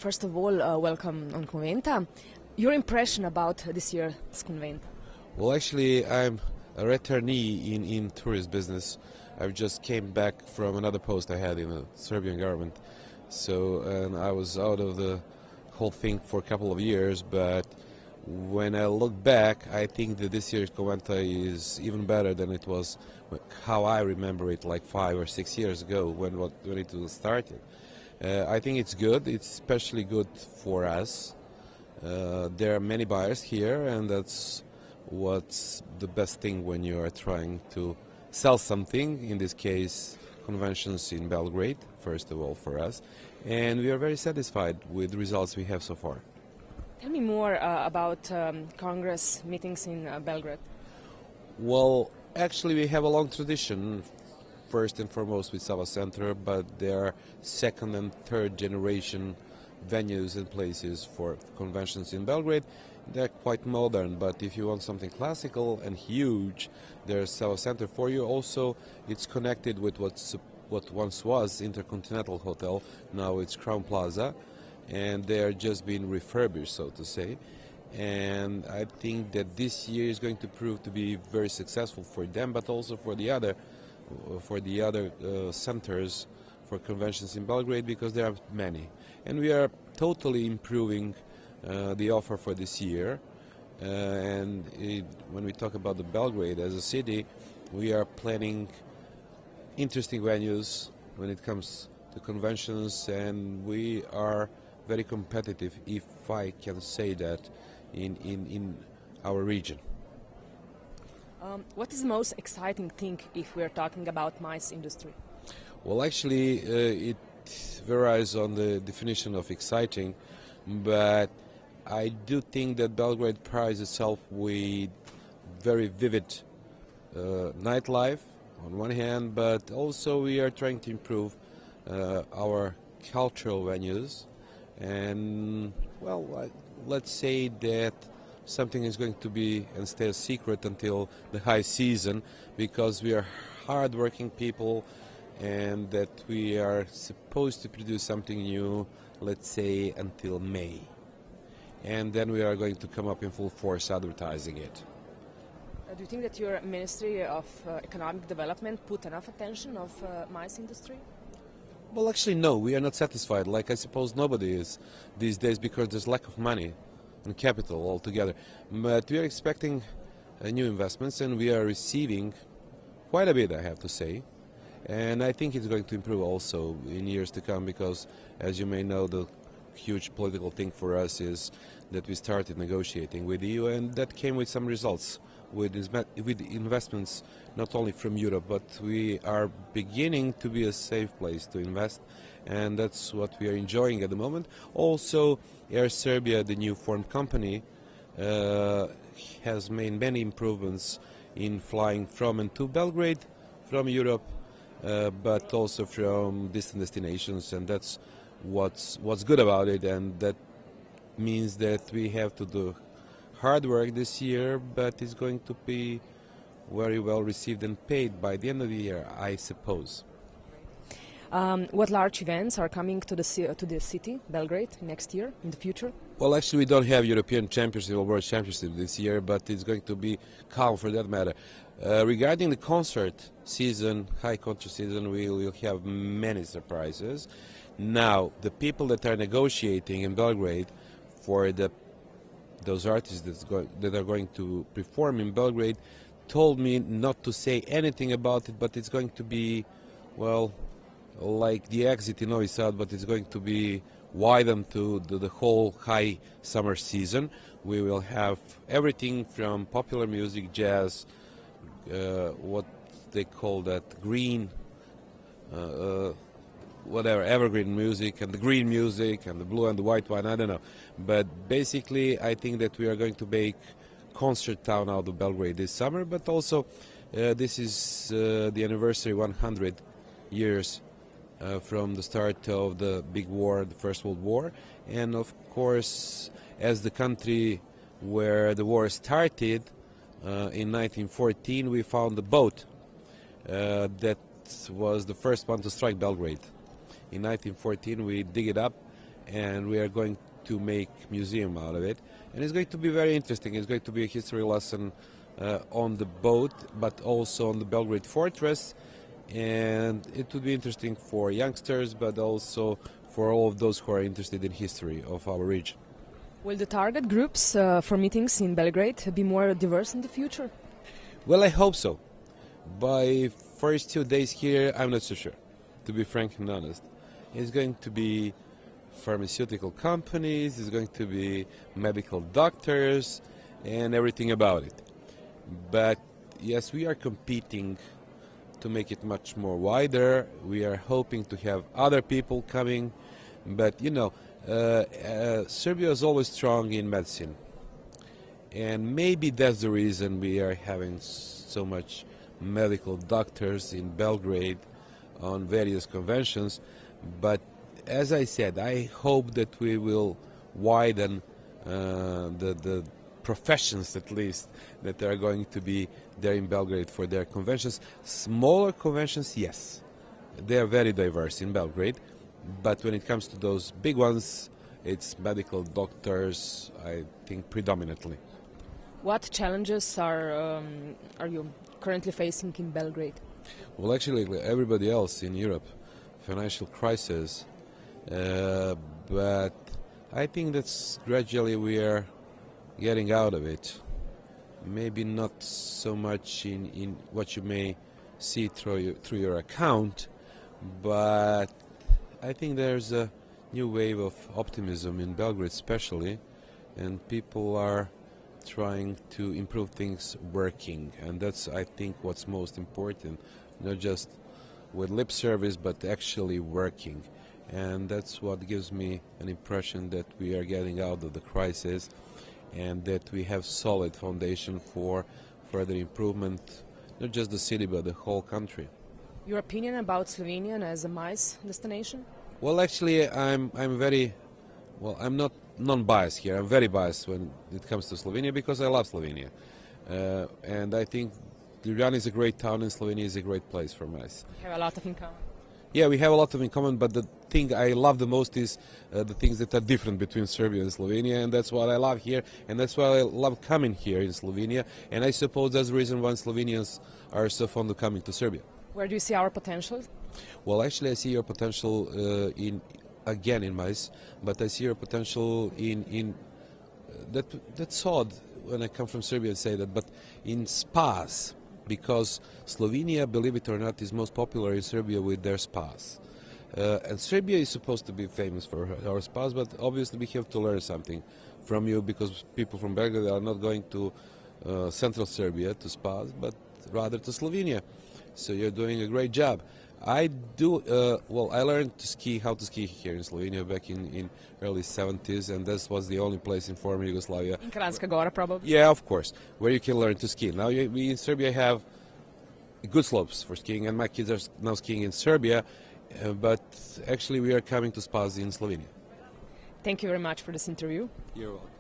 First of all, welcome on Conventa. Your impression about this year's Conventa? Well, actually, I'm a returnee in tourist business. I just came back from another post I had in the Serbian government. And I was out of the whole thing for a couple of years, but when I look back, I think that this year's Conventa is even better than it was how I remember it like 5 or 6 years ago when it was started. I think it's good. It's especially good for us. There are many buyers here, and that's what's the best thing when you are trying to sell something, in this case conventions in Belgrade, first of all for us, and we are very satisfied with the results we have so far. Tell me more about Congress meetings in Belgrade. Well, actually we have a long tradition, first and foremost with Sava Center, but there are second and third generation venues and places for conventions in Belgrade. They're quite modern, but if you want something classical and huge, there's Sava Center for you. Also, it's connected with what once was Intercontinental Hotel, now it's Crown Plaza, and they are just being refurbished, so to say. And I think that this year is going to prove to be very successful for them, but also for the other centers for conventions in Belgrade, because there are many. And we are totally improving the offer for this year. When we talk about the Belgrade as a city, we are planning interesting venues when it comes to conventions, and we are very competitive, if I can say that, in our region. What is the most exciting thing if we are talking about MICE industry? Well, actually, it varies on the definition of exciting, but I do think that Belgrade prides itself with very vivid nightlife on one hand, but also we are trying to improve our cultural venues. And, well, let's say that something is going to be and stay a secret until the high season, because we are hard-working people and that we are supposed to produce something new, let's say, until May. And then we are going to come up in full force advertising it. Do you think that your Ministry of Economic Development put enough attention of MICE industry? Well, actually, no. We are not satisfied, like I suppose nobody is these days, because there's lack of money and capital altogether. But we are expecting new investments, and we are receiving quite a bit, I have to say. And I think it's going to improve also in years to come, because, as you may know, the huge political thing for us is that we started negotiating with the EU, and that came with some results, with investments not only from Europe, but we are beginning to be a safe place to invest, and that's what we are enjoying at the moment. Also, Air Serbia, the new formed company, has made many improvements in flying from and to Belgrade, from Europe, but also from distant destinations, and that's what's good about it, and that means that we have to do hard work this year, but it's going to be very well received and paid by the end of the year, I suppose. What large events are coming to the city, Belgrade, next year, in the future? Well, actually, we don't have European Championship or World Championship this year, but it's going to be calm for that matter. Regarding the concert season, high concert season, we will have many surprises. Now, the people that are negotiating in Belgrade for those artists that are going to perform in Belgrade told me not to say anything about it, but it's going to be, well, like the exit in Novi Sad, but it's going to be widened to the whole high summer season. We will have everything from popular music, jazz, what they call that, green, whatever, evergreen music, and the green music, and the blue and the white one, I don't know. But basically, I think that we are going to make concert town out of Belgrade this summer, but also this is the anniversary 100 years from the start of the big war, the First World War. And of course, as the country where the war started in 1914, we found a boat that was the first one to strike Belgrade. In 1914 we dig it up, and we are going to make museum out of it. And it's going to be very interesting. It's going to be a history lesson on the boat, but also on the Belgrade fortress. And it would be interesting for youngsters, but also for all of those who are interested in history of our region. Will the target groups for meetings in Belgrade be more diverse in the future? Well, I hope so. By first 2 days here, I'm not so sure, to be frank and honest. It's going to be pharmaceutical companies, it's going to be medical doctors, and everything about it. But yes, we are competing to make it much more wider. We are hoping to have other people coming, but you know, Serbia is always strong in medicine, and maybe that's the reason we are having so much medical doctors in Belgrade on various conventions. But as I said, I hope that we will widen the professions, at least, that are going to be there in Belgrade for their conventions. Smaller conventions, yes, they are very diverse in Belgrade, but when it comes to those big ones, it's medical doctors, I think, predominantly. What challenges are you currently facing in Belgrade? Well, actually, like everybody else in Europe, financial crisis, but I think that's gradually we are getting out of it. Maybe not so much in what you may see through your account, but I think there's a new wave of optimism in Belgrade especially, and people are trying to improve things working, and that's, I think, what's most important, not just with lip service but actually working. And that's what gives me an impression that we are getting out of the crisis and that we have solid foundation for further improvement, not just the city but the whole country. Your opinion about Slovenia as a MICE destination? Well, actually, I'm not non-biased here. I'm very biased when it comes to Slovenia because I love Slovenia, and I think Ljubljana is a great town and Slovenia is a great place for MICE. We have a lot of in common. Yeah, we have a lot of in common, but the thing I love the most is the things that are different between Serbia and Slovenia, and that's what I love here, and that's why I love coming here in Slovenia, and I suppose that's the reason why Slovenians are so fond of coming to Serbia. Where do you see our potential? Well, actually, I see your potential in MICE, but I see your potential in that's odd when I come from Serbia and say that, but in spas. Because Slovenia, believe it or not, is most popular in Serbia with their spas. And Serbia is supposed to be famous for our spas, but obviously we have to learn something from you, because people from Belgrade are not going to central Serbia to spas, but rather to Slovenia. So you're doing a great job. I learned how to ski here in Slovenia back in early 70s, and this was the only place in former Yugoslavia. In Kranjska Gora, probably? Yeah, of course, where you can learn to ski. Now we in Serbia have good slopes for skiing, and my kids are now skiing in Serbia, but actually we are coming to spas in Slovenia. Thank you very much for this interview. You're welcome.